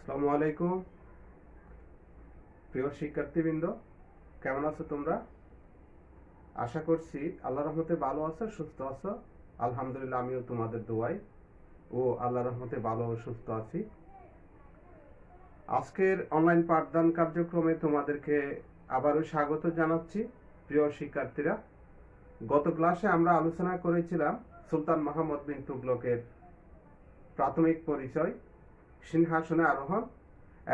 আসসালামু আলাইকুম প্রিয় শিক্ষার্থীবৃন্দ, কেমন আছো তোমরা? আশা করছি আল্লাহর রহমতে ভালো আছো, সুস্থ আছো। আলহামদুলিল্লাহ, আমিও তোমাদের দোয়ায় ও আল্লাহর রহমতে ভালো ও সুস্থ আছি। আজকের অনলাইন পাঠদান কার্যক্রমে তোমাদেরকে আবারও স্বাগত জানাচ্ছি। প্রিয় শিক্ষার্থীরা, গত ক্লাসে আমরা আলোচনা করেছিলাম সুলতান মোহাম্মদ বিন তুগলকের প্রাথমিক পরিচয়, সিংহাসনে আরোহণ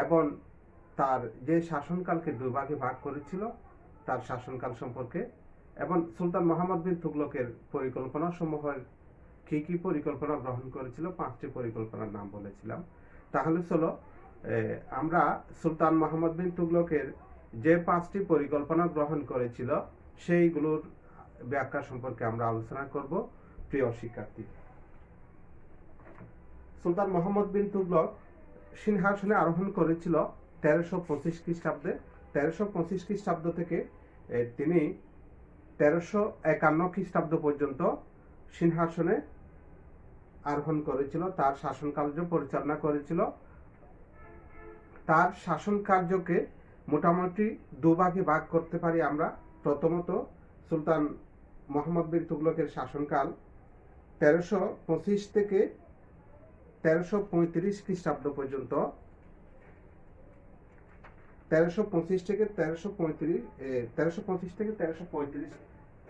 এবং তার যে শাসনকালকে দুভাগে ভাগ করেছিল তার শাসনকাল সম্পর্কে, এবং সুলতান মোহাম্মদ বিন তুগলকের পরিকল্পনা সমূহের কি কি পরিকল্পনা গ্রহণ করেছিল, 5টি পরিকল্পনার নাম বলেছিলাম। তাহলে চলো আমরা সুলতান মোহাম্মদ বিন তুগলকের যে 5টি পরিকল্পনা গ্রহণ করেছিল সেইগুলোর ব্যাখ্যা সম্পর্কে আমরা আলোচনা করব। প্রিয় শিক্ষার্থী, সুলতান মোহাম্মদ বিন তুগলক সিংহাসনে আরোহণ করেছিল 1325 খ্রিস্টাব্দে। 1325 খ্রিস্টাব্দ থেকে তিনি 1351 খ্রিস্টাব্দ পর্যন্ত সিংহাসনে আরোহণ করেছিল, তার শাসন কার্য পরিচালনা করেছিল। তার শাসন কার্যকে মোটামুটি দুভাগে ভাগ করতে পারি আমরা। প্রথমত, সুলতান মোহাম্মদ বিন তুগলকের শাসনকাল 1325 থেকে 1335 খ্রিস্টাব্দ পর্যন্ত। 1325 থেকে 1335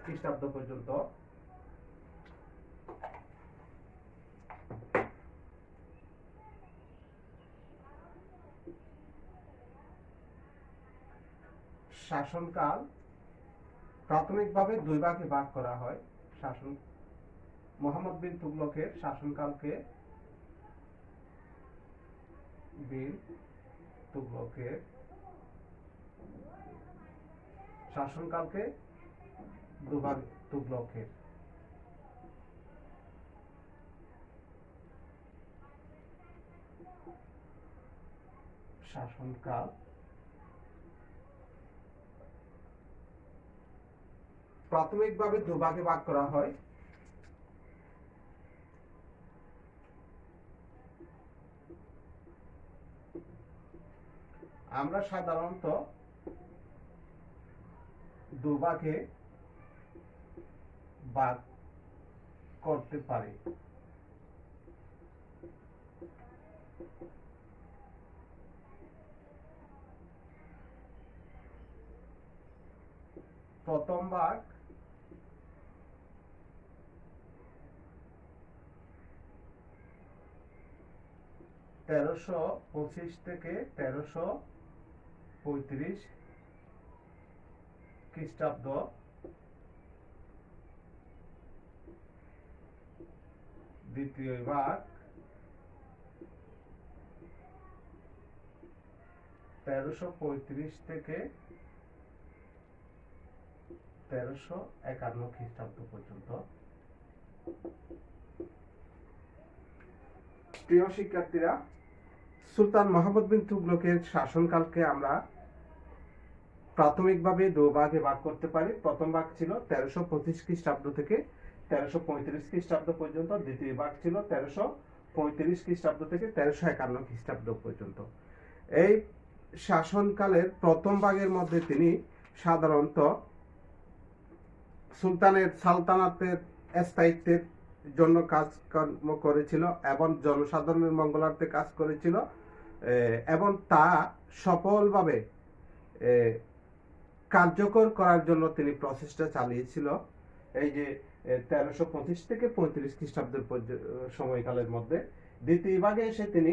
খ্রিস্টাব্দ পর্যন্ত শাসনকাল প্রাথমিকভাবে দুই ভাগে ভাগ করা হয়। মোহাম্মদ বিন তুগলকের শাসনকালকে দুভাগ তুগলকের শাসনকাল প্রাথমিকভাবে দুভাগে ভাগ করা হয়। আমরা সাধারণত দুভাগে ভাগ করতে পারি। প্রথম ভাগ (1325 থেকে 1335 খ্রিস্টাব্দ), দ্বিতীয় ভাগ 1335 থেকে 1351 খ্রিস্টাব্দ পর্যন্ত। প্রিয় শিক্ষার্থীরা, সুলতান মোহাম্মদ বিন তুগলকের শাসনকালকে আমরা প্রাথমিকভাবে দুভাগে ভাগ করতে পারি। প্রথম ভাগ ছিল 1325 খ্রিস্টাব্দ থেকে 1335 খ্রিস্টাব্দ পর্যন্ত। দ্বিতীয় ভাগ ছিল 1335 খ্রিস্টাব্দ থেকে 1351 খ্রিস্টাব্দ পর্যন্ত। এই শাসনকালের প্রথম ভাগের মধ্যে তিনি সাধারণত সুলতানের সালতানাতের স্থায়িত্বের জন্য কাজকর্ম করেছিল এবং জনসাধারণের মঙ্গলার্থে কাজ করেছিল, এবং তা সফলভাবে কার্যকর করার জন্য তিনি প্রচেষ্টা চালিয়েছিল। এই যে 1325 থেকে 35 খ্রিস্টাব্দের সময়কালের মধ্যে। দ্বিতীয় ভাগে এসে তিনি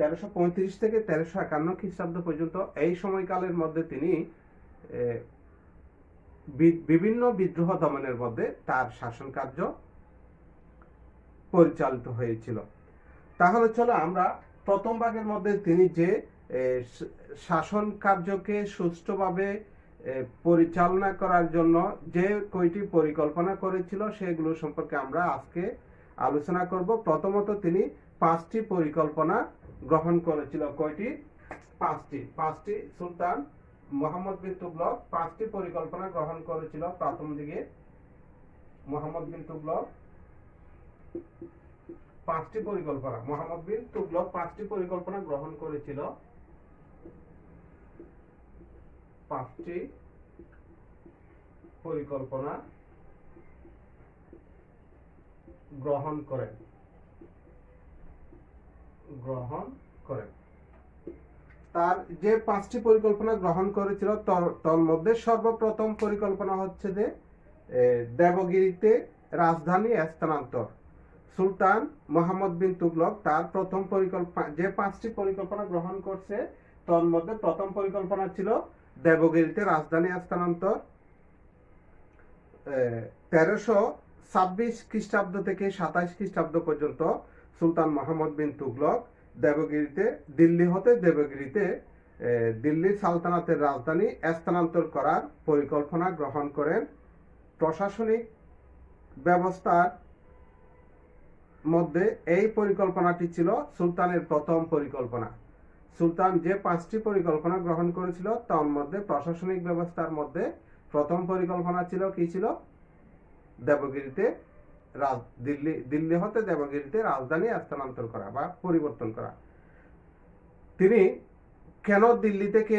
1335 থেকে 1351 খ্রিস্টাব্দ পর্যন্ত এই সময়কালের মধ্যে তিনি বিভিন্ন বিদ্রোহ দমনের মধ্যে তার শাসন কার্য পরিচালিত হয়েছিল। তাহলে চলো আমরা প্রথম ভাগের মধ্যে তিনি যে শাসন কার্যকে সুষ্ঠুভাবে পরিচালনা করার জন্য যে কয়টি পরিকল্পনা করেছিল সেগুলো সম্পর্কে আমরা আজকে আলোচনা করব। প্রথমত, তিনি 5টি পরিকল্পনা গ্রহণ করেছিল। কয়টি? 5টি। সুলতান মোহাম্মদ বিন তুগলক 5টি পরিকল্পনা গ্রহণ করেছিল প্রথম দিকে। মোহাম্মদ বিন তুগলক পাঁচটি পরিকল্পনা, মোহাম্মদ বিন তুগলক পাঁচটি পরিকল্পনা গ্রহণ করেছিল। পাঁচটি পরিকল্পনা গ্রহণ করেন। তার যে পাঁচটি পরিকল্পনা গ্রহণ করেছিল তার মধ্যে সর্বপ্রথম পরিকল্পনা হচ্ছে যে দেবগিরিতে রাজধানী স্থানান্তর। সুলতান মোহাম্মদ বিন তুগলক তার প্রথম পরিকল্পনা, যে পাঁচটি পরিকল্পনা গ্রহণ করছে তার মধ্যে প্রথম পরিকল্পনা ছিল দেবগিরিতে রাজধানী স্থানান্তর। 1326 খ্রিস্টাব্দ থেকে 27 খ্রিস্টাব্দ পর্যন্ত সুলতান মোহাম্মদ বিন তুগলক দিল্লি হতে দেবগিরিতে দিল্লি সালতানাতের রাজধানী স্থানান্তর করার পরিকল্পনা গ্রহণ করেন। প্রশাসনিক ব্যবস্থার মধ্যে এই পরিকল্পনাটি ছিল সুলতানের প্রথম পরিকল্পনা। সুলতান যে পাঁচটি পরিকল্পনা গ্রহণ করেছিল তার মধ্যে প্রশাসনিক ব্যবস্থার মধ্যে প্রথম পরিকল্পনা ছিল কি ছিল? দেবগিরিতে দিল্লি হতে দেবগিরিতে রাজধানী স্থানান্তর করা বা পরিবর্তন করা। তিনি কেন দিল্লি থেকে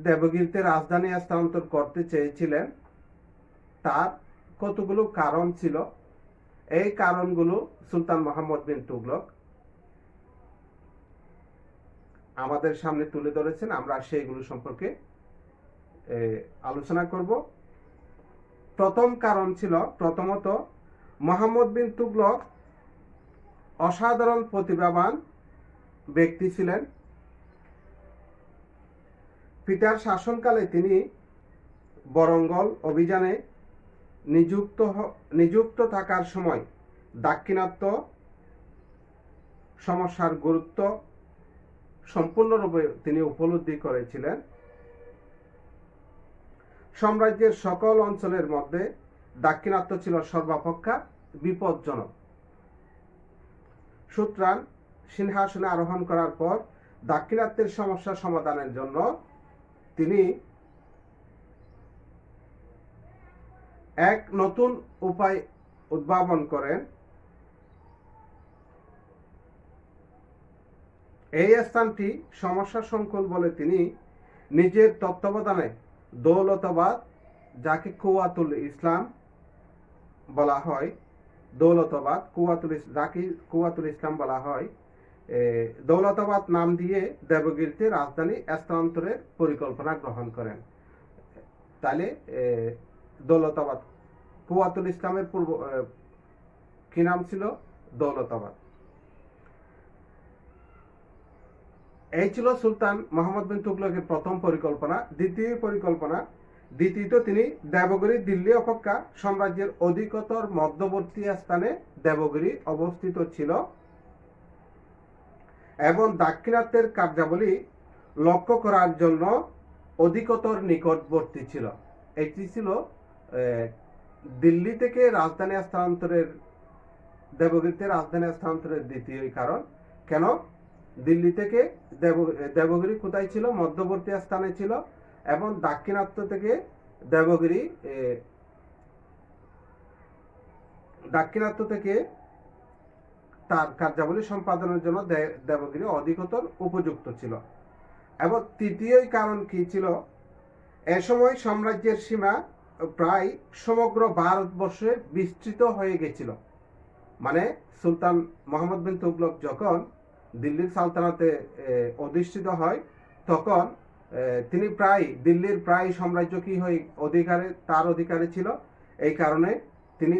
দেবগিরিতে রাজধানী স্থানান্তর করতে চেয়েছিলেন তার কতগুলো কারণ ছিল। এই কারণগুলো সুলতান মোহাম্মদ বিন তুগলক আমাদের সামনে তুলে ধরেছেন। আমরা সেইগুলো সম্পর্কে আলোচনা করব। প্রথম কারণ ছিল, প্রথমত মোহাম্মদ বিন তুগলক অসাধারণ প্রতিভাবান ব্যক্তি ছিলেন। পিতার শাসনকালে তিনি বরঙ্গল অভিযানে নিযুক্ত থাকার সময় দাক্ষিণাত্য সমস্যার গুরুত্ব সম্পূর্ণরূপে তিনি উপলব্ধি করেছিলেন। সাম্রাজ্যের সকল অঞ্চলের মধ্যে দাক্ষিণাত্য ছিল সর্বাপেক্ষা বিপজ্জনক। সুতরাং সিংহাসনে আরোহণ করার পর দাক্ষিণাত্যের সমস্যা সমাধানের জন্য তিনি এক নতুন উপায় উদ্ভাবন করেন। এই স্থানটি সমস্যা সংকুল বলে তিনি নিজের তত্ত্বাবধানে দৌলতাবাদ, যাকে কুওয়াতুল ইসলাম বলা হয়, দৌলতাবাদ যাকে কুওয়াতুল ইসলাম বলা হয়, দৌলতাবাদ নাম দিয়ে দেবগিরিতে রাজধানী স্থানান্তরের পরিকল্পনা গ্রহণ করেন। তাহলে দৌলতাবাদ, কুওয়াতুল ইসলামের পূর্ব কি নাম ছিল? দৌলতাবাদ। এই ছিল সুলতান মোহাম্মদ বিন তুগলকের প্রথম পরিকল্পনা। দ্বিতীয়ত তিনি দেবগিরি দিল্লি অপেক্ষা সাম্রাজ্যের অধিকতর মধ্যবর্তী স্থানে দেবগিরি অবস্থিত ছিল এবং দাক্ষিণাত্যের কার্যাবলী লক্ষ্য করার জন্য অধিকতর নিকটবর্তী ছিল। এটি ছিল দিল্লি থেকে রাজধানী স্থানান্তরের, দেবগিরিতে রাজধানী স্থানান্তরের দ্বিতীয় কারণ। কেন? দিল্লি থেকে দেবগিরি কোথায় ছিল? মধ্যবর্তী স্থানে ছিল এবং দাক্ষিণাত্য থেকে দাক্ষিণাত্য থেকে তার কার্যাবলী সম্পাদনের জন্য দেবগিরি অধিকতর উপযুক্ত ছিল। এবং তৃতীয় কারণ কি ছিল? এ সময় সাম্রাজ্যের সীমা প্রায় সমগ্র ভারতবর্ষে বিস্তৃত হয়ে গেছিল। মানে সুলতান মোহাম্মদ বিন তুগলক যখন দিল্লির সালতানাতে অধিষ্ঠিত হয় তখন তিনি দিল্লির প্রায় সাম্রাজ্য তার অধিকারে ছিল। এই কারণে তিনি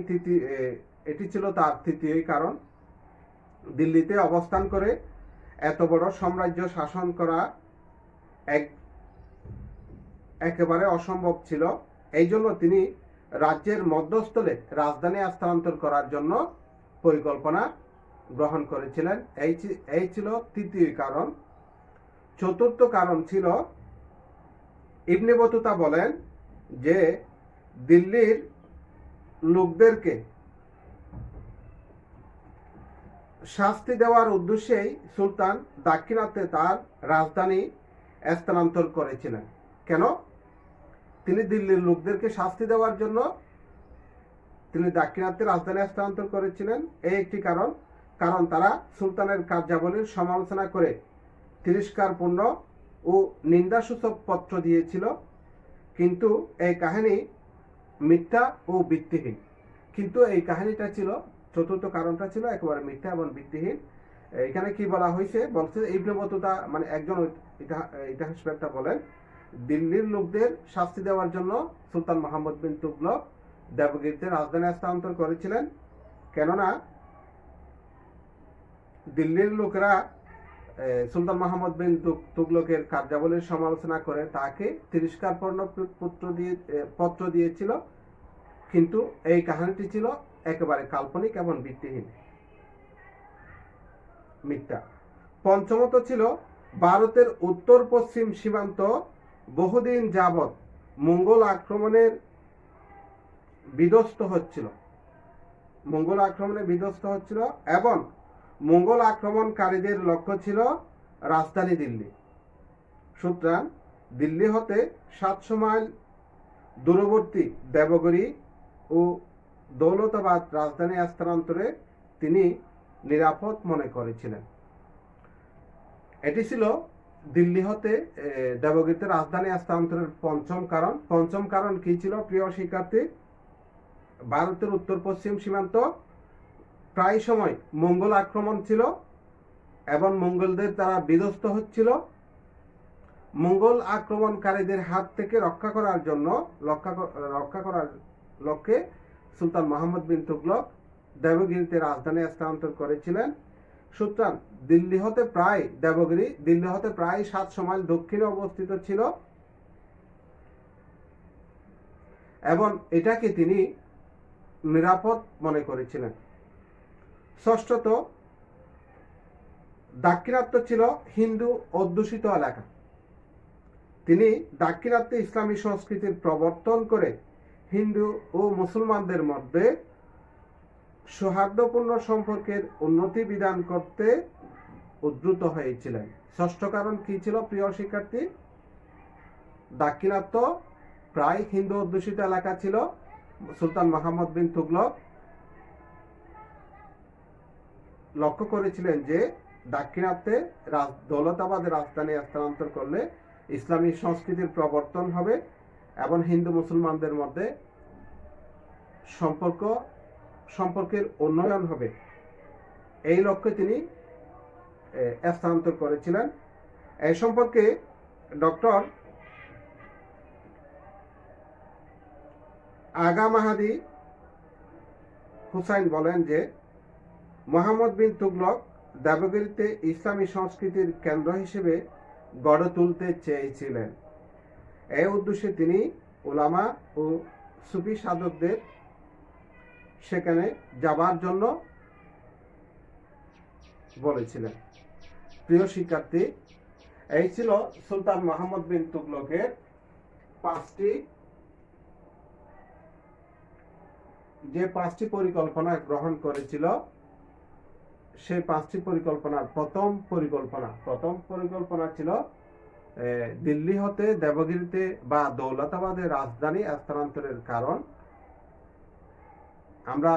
এটি ছিল তার তৃতীয় কারণ। দিল্লিতে অবস্থান করে এত বড় সাম্রাজ্য শাসন করা একেবারে অসম্ভব ছিল। এই জন্য তিনি রাজ্যের মধ্যস্থলে রাজধানী স্থানান্তর করার জন্য পরিকল্পনা গ্রহণ করেছিলেন। এই ছিল তৃতীয় কারণ। চতুর্থ কারণ ছিল, ইবনে বতুতা বলেন যে দিল্লির লোকদেরকে শাস্তি দেওয়ার উদ্দেশ্যেই সুলতান দাক্ষিণাত্যে তার রাজধানী স্থানান্তর করেছিলেন। কেন? তিনি দিল্লির লোকদেরকে শাস্তি দেওয়ার জন্য তিনি দাক্ষিণাত্যে রাজধানী স্থানান্তর করেছিলেন। এই একটি কারণ। কারণ তারা সুলতানের কার্যাবলীর সমালোচনা করে তিরস্কারপূর্ণ ও নিন্দাসূচক পত্র দিয়েছিল। কিন্তু এই কাহিনী মিথ্যা ও ভিত্তিহীন। কিন্তু এই কাহিনীটা ছিল, চতুর্থ কারণটা ছিল একেবারে মিথ্যা এবং ভিত্তিহীন। এখানে কি বলা হয়েছে, বলছে ইবনে বতুতা মানে একজন ইতিহাসবেত্তা বলেন, দিল্লির লোকদের শাস্তি দেওয়ার জন্য সুলতান মোহাম্মদ বিন তুগলক দেবগিরিতে রাজধানী স্থানান্তর করেছিলেন। কেননা দিল্লির লোকেরা সুলতান মোহাম্মদ বিন তুগলকের কার্যাবলীর সমালোচনা করে তাকে তিরস্কারপূর্ণ পত্র দিয়েছিল। কিন্তু এই কাহিনীটি ছিল একেবারে কাল্পনিক এবং ভিত্তিহীন, মিথ্যা। পঞ্চমত ছিল ভারতের উত্তর পশ্চিম সীমান্ত বহুদিন যাবৎ মঙ্গল আক্রমণের বিধ্বস্ত হচ্ছিল এবং মঙ্গল আক্রমণকারীদের লক্ষ্য ছিল রাজধানী দিল্লি। সুতরাং দিল্লি হতে 700 মাইল দূরবর্তী দেবগিরি ও দৌলতাবাদ রাজধানী স্থানান্তরে তিনি নিরাপদ মনে করেছিলেন। এটি ছিল দিল্লি হতে দেবগিরিতে রাজধানী স্থানান্তরের পঞ্চম কারণ কি ছিল প্রিয় শিক্ষার্থী? ভারতের উত্তর পশ্চিম সীমান্ত প্রায় সময় মঙ্গল আক্রমণ ছিল এবং মঙ্গলদের দ্বারা বিধ্বস্ত হচ্ছিল। মঙ্গল আক্রমণকারীদের হাত থেকে রক্ষা করার লক্ষ্যে সুলতান মোহাম্মদ বিন তুগলক দেবগিরিতে রাজধানী স্থানান্তর করেছিলেন। সুতরাং দিল্লি হতে প্রায় 700 মাইল দক্ষিণে অবস্থিত ছিল এবং এটাকে তিনি নিরাপদ মনে করেছিলেন। ষষ্ঠত, দাক্ষিণাত্য ছিল হিন্দু অধ্যুষিত এলাকা। তিনি দাক্ষিণাত্যে ইসলামী সংস্কৃতির প্রবর্তন করে হিন্দু ও মুসলমানদের মধ্যে সৌহার্দ্যপূর্ণ সম্পর্কের উন্নতি বিধান করতে উদ্যত হয়েছিলেন। ষষ্ঠ কারণ কি ছিল প্রিয় শিক্ষার্থী? দাক্ষিণাত্য প্রায় হিন্দু অধ্যুষিত এলাকা ছিল। সুলতান মোহাম্মদ বিন তুগলক লক্ষ্য করেছিলেন যে দাক্ষিণাত্যে দৌলতাবাদে রাজধানী স্থানান্তর করলে ইসলামী সংস্কৃতির প্রবর্তন হবে এবং হিন্দু মুসলমানদের মধ্যে সম্পর্কের উন্নয়ন হবে। এই লক্ষ্যে তিনি স্থানান্তর করেছিলেন। এই সম্পর্কে ডক্টর আগা মাহাদি হুসাইন বলেন যে মোহাম্মদ বিন তুগলক দেবগিরিতে ইসলামী সংস্কৃতির কেন্দ্র হিসেবে গড়ে তুলতে চেয়েছিলেন। এই উদ্দেশ্যে তিনি উলামা ও সুফি সাধকদের সেখানে যাবার জন্য বলেছিলেন। প্রিয় শিক্ষার্থী, এই ছিল সুলতান মোহাম্মদ বিন তুগলকের 5টি পরিকল্পনা গ্রহণ করেছিল। সেই 5টি পরিকল্পনার প্রথম পরিকল্পনা ছিল দিল্লি হতে দেবগিরিতে বা দৌলতাবাদে রাজধানী স্থানান্তরের কারণ। আমরা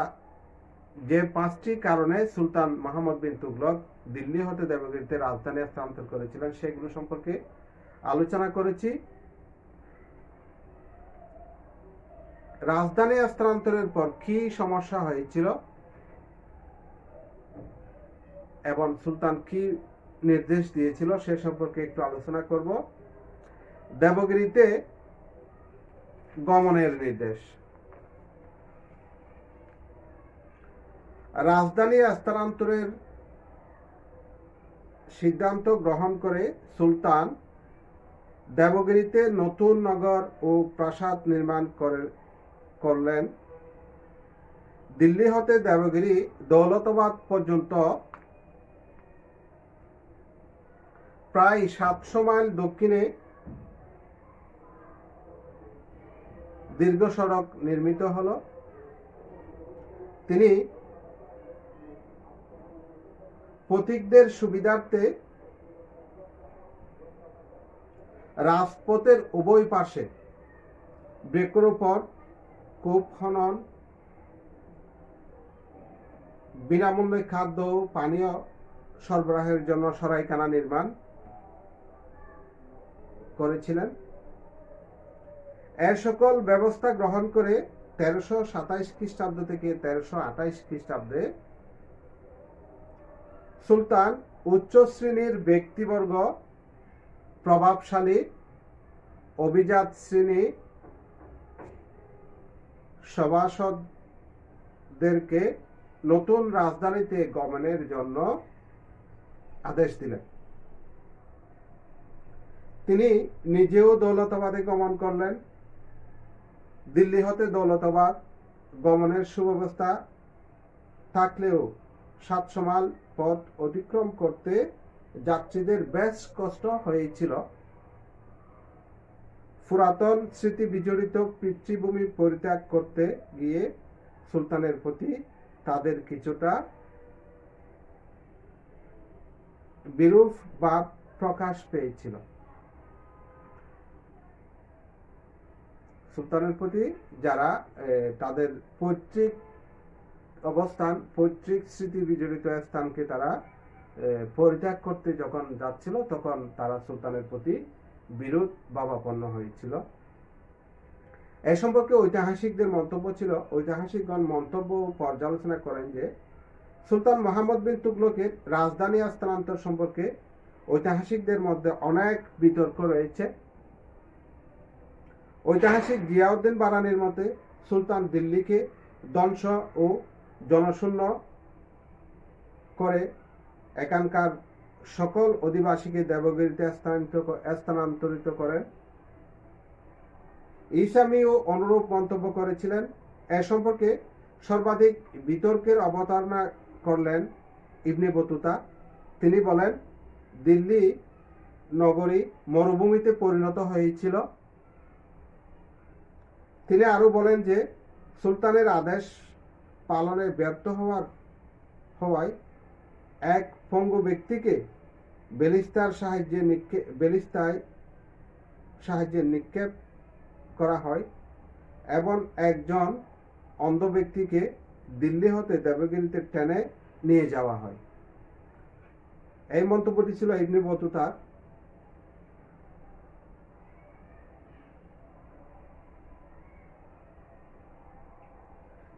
যে 5টি কারণে সুলতান মোহাম্মদ বিন তুগলক দিল্লি হতে দেবগিরিতে রাজধানী স্থানান্তর করেছিলেন সেগুলো সম্পর্কে আলোচনা করেছি। রাজধানী স্থানান্তরের পর কি সমস্যা হয়েছিল এবং সুলতান কি নির্দেশ দিয়েছিল সে সম্পর্কে একটু আলোচনা করব। দেবগিরিতে গমনের নির্দেশ। রাজধানী স্থানান্তরের সিদ্ধান্ত গ্রহণ করে সুলতান দেবগিরিতে নতুন নগর ও প্রাসাদ নির্মাণ করলেন। দিল্লি হতে দেবগিরি দৌলতাবাদ পর্যন্ত প্রায় 700 মাইল দক্ষিণে দীর্ঘ সড়ক নির্মিত হলো। তিনি পথিকদের সুবিধার্থে রাজপথের উভয় পাশে বৃক্ষরোপণ, কূপ খনন বিনামূল্যে খাদ্য ও পানীয় সরবরাহের জন্য সরাইখানা নির্মাণ করেছিলেন। এর সকল ব্যবস্থা গ্রহণ করে 1327 খ্রিস্টাব্দ থেকে 1328 খ্রিস্টাব্দে সুলতান উচ্চ শ্রেণীর ব্যক্তিবর্গ, প্রভাবশালী অভিজাত শ্রেণী সভাসদদেরকে নতুন রাজধানীতে গমনের জন্য আদেশ দিলেন। তিনি নিজেও দৌলতাবাদে গমন করলেন। দিল্লি হতে দৌলতাবাদ গমনের সুব্যবস্থা থাকলেও 700 মাইল পথ অতিক্রম করতে যাত্রীদের বেশ কষ্ট হয়েছিল। পুরাতন স্মৃতি বিজড়িত পিতৃভূমি পরিত্যাগ করতে গিয়ে সুলতানের প্রতি তাদের কিছুটা বিরূপ ভাব প্রকাশ পেয়েছিল। সুলতানের প্রতি যারা তাদের পৈতৃক অবস্থান, পৈতৃক স্মৃতি বিজড়িত স্থানকে তারা পরিত্যাগ করতে যখন যাচ্ছিল, তখন তারা সুলতানের প্রতি বিরোধ ভাবাপন্ন হয়েছিল। এ সম্পর্কে ঐতিহাসিকদের মন্তব্য ছিল। ঐতিহাসিকগণ মন্তব্য পর্যালোচনা করেন যে সুলতান মুহাম্মদ বিন তুগলকের রাজধানী স্থানান্তর সম্পর্কে ঐতিহাসিকদের মধ্যে অনেক বিতর্ক রয়েছে। ঐতিহাসিক জিয়াউদ্দিন বারানীর মতে সুলতান দিল্লিকে ধ্বংস ও জনশূন্য করে এখানকার সকল অধিবাসীকে দেবগিরিতে স্থানান্তরিত করেন। ইসামিও অনুরূপ মন্তব্য করেছিলেন। এ সম্পর্কে সর্বাধিক বিতর্কের অবতারণা করলেন ইবনে বতুতা। তিনি বলেন, দিল্লি নগরী মরুভূমিতে পরিণত হয়েছিল। তিনি আরো বলেন যে সুলতানের আদেশ পালনে ব্যর্থ হওয়ায় এক পঙ্গু ব্যক্তিকে বেলিস্তার সাহায্যে নিক্ষেপ করা হয় এবং একজন অন্ধ ব্যক্তিকে দিল্লি হতে দেবগিরিতে টেনে নিয়ে যাওয়া হয়। এই মন্তব্যটি ছিল ইবনে বতুতার।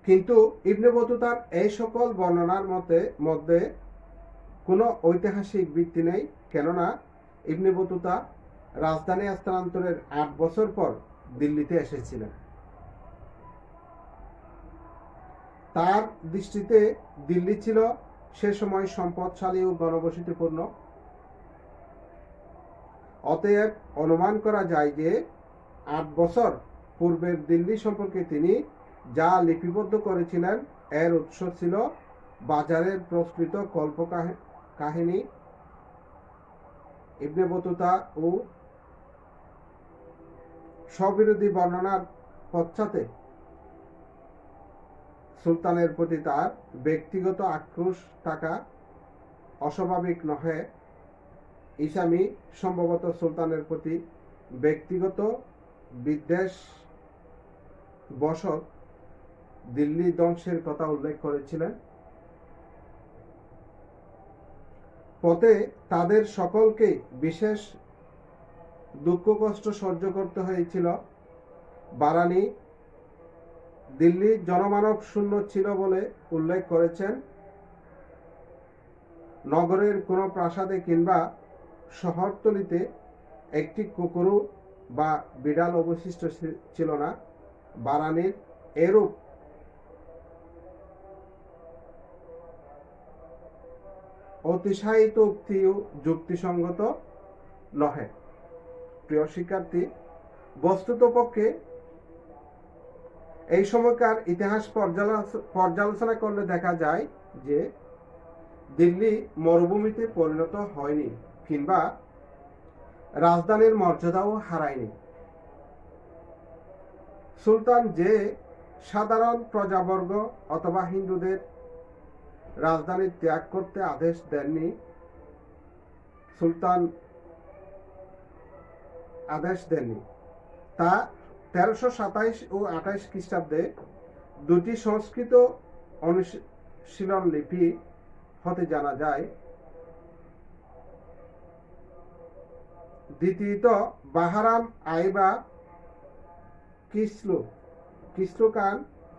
কিন্তু ইবনে বতুতার এই সকল বর্ণনার মধ্যে কোনো ঐতিহাসিক ভিত্তি নেই, কেননা ইবনে বতুতা রাজধানী স্থানান্তরের 8 বছর পর দিল্লিতে এসেছিলেন। তার দৃষ্টিতে দিল্লি ছিল সে সময় সম্পদশালী ও ঘনবসতিপূর্ণ। অতএব অনুমান করা যায় যে 8 বছর পূর্বের দিল্লি সম্পর্কে তিনি যা লিপিবদ্ধ করেছিলেন এর উৎস ছিল বাজারের প্রচলিত কল্পকাহিনী। ইবনে বতুতা ও স্ববিরোধী বর্ণনার পশ্চাতে সুলতানের প্রতি তার ব্যক্তিগত আক্রোশ থাকা অস্বাভাবিক নহে। ইসামি সম্ভবত সুলতানের প্রতি ব্যক্তিগত বিদ্বেষ বশত দিল্লি ধ্বংসের কথা উল্লেখ করেছিলেন। পথে তাদের সকলকে বিশেষ দুঃখ কষ্ট সহ্য করতে হয়েছিল। বারানী দিল্লি জনমানব শূন্য ছিল বলে উল্লেখ করেছেন। নগরের কোনো প্রাসাদে কিংবা শহরতলিতে একটি কুকুরও বা বিড়াল অবশিষ্ট ছিল না। বারানীর এরূপ অতিশায়িত উক্তিও যুক্তিসঙ্গত নহে। প্রিয় শিক্ষার্থী, বস্তুতপক্ষে এই সময়কার ইতিহাস পর্যালোচনা করলে দেখা যায় যে দিল্লি মরুভূমিতে পরিণত হয়নি কিংবা রাজধানীর মর্যাদাও হারায়নি। সুলতান যে সাধারণ প্রজাবর্গ অথবা হিন্দুদের রাজধানী ত্যাগ করতে আদেশ দেননি, তা 1327 ও 28 খ্রিস্টাব্দে দুটি সংস্কৃত শিলন লিপি হতে জানা যায়। দ্বিতীয়ত বাহারাম আইবা কিসলু খান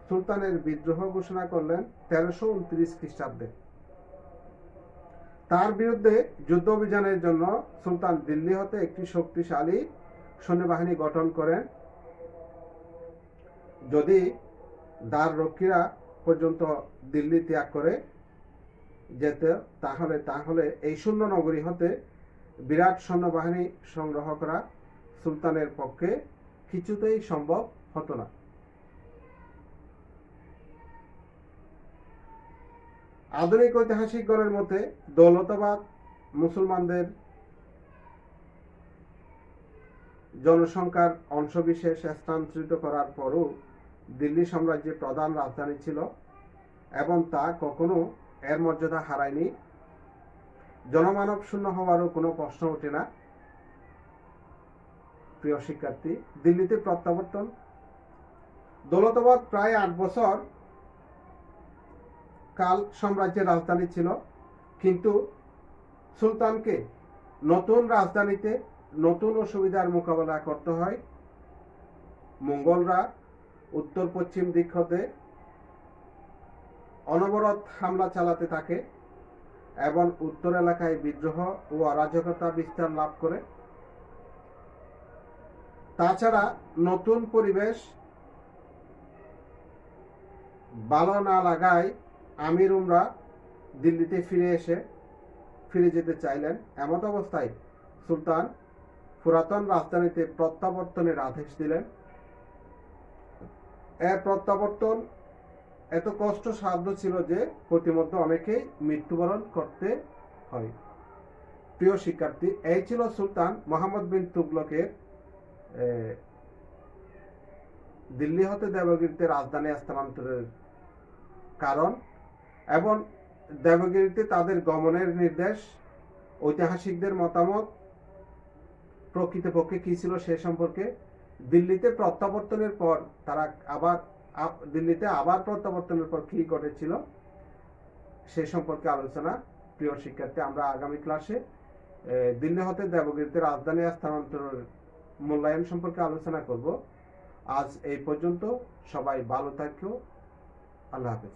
সুলতানের বিদ্রোহ ঘোষণা করলেন 1329 খ্রিস্টাব্দে। তার বিরুদ্ধে যুদ্ধ অভিযানের জন্য সুলতান দিল্লি হতে একটি শক্তিশালী সৈন্যবাহিনী গঠন করেন। যদি দ্বার রক্ষীরা পর্যন্ত দিল্লি ত্যাগ করে যেত তাহলে এই শূন্য নগরী হতে বিরাট সৈন্যবাহিনী সংগ্রহ করা সুলতানের পক্ষে কিছুতেই সম্ভব হতো না। আধুনিক ঐতিহাসিকগণের মতে দৌলতাবাদ মুসলমানদের জনসংখ্যার অংশবিশেষ স্থানান্তরিত করার পরও দিল্লি সাম্রাজ্যের প্রধান রাজধানী ছিল এবং তা কখনো এর মর্যাদা হারায়নি। জনমানব শূন্য হওয়ারও কোনো প্রশ্ন ওঠে না। প্রিয় শিক্ষার্থী, দিল্লিতে প্রত্যাবর্তন। দৌলতাবাদ প্রায় 8 বছর কাল সাম্রাজ্যের রাজধানী ছিল, কিন্তু সুলতানকে নতুন রাজধানীতে নতুন অসুবিধার মোকাবেলা করতে হয়। মঙ্গলরা উত্তর পশ্চিম দিক হতে অনবরত হামলা চালাতে থাকে এবং উত্তর এলাকায় বিদ্রোহ ও অরাজকতা বিস্তার লাভ করে। তাছাড়া নতুন পরিবেশ ভালো না লাগায় আমির উমরা দিল্লিতে ফিরে যেতে চাইলেন। এমত অবস্থায় সুলতান পুরাতন রাজধানীতে প্রত্যাবর্তনের আদেশ দিলেন। এর প্রত্যাবর্তন এত কষ্টসাধ্য ছিল যে প্রতিমধ্যে অনেকেই মৃত্যুবরণ করতে হয়। প্রিয় শিক্ষার্থী, এই ছিল সুলতান মুহাম্মদ বিন তুগলকের দিল্লি হতে দেবগিরিতে রাজধানী স্থানান্তরের কারণ এবং দেবগিরিতে তাদের গমনের নির্দেশ। ঐতিহাসিকদের মতামত প্রকৃতপক্ষে কি ছিল সে সম্পর্কে। দিল্লিতে প্রত্যাবর্তনের পর তারা আবার প্রত্যাবর্তনের পর কি ঘটেছিল সে সম্পর্কে আলোচনা। প্রিয় শিক্ষার্থী, আমরা আগামী ক্লাসে দিল্লি হতে দেবগিরিতে রাজধানী স্থানান্তরের মূল্যায়ন সম্পর্কে আলোচনা করব। আজ এই পর্যন্ত। সবাই ভালো থাকো। আল্লাহ হাফেজ।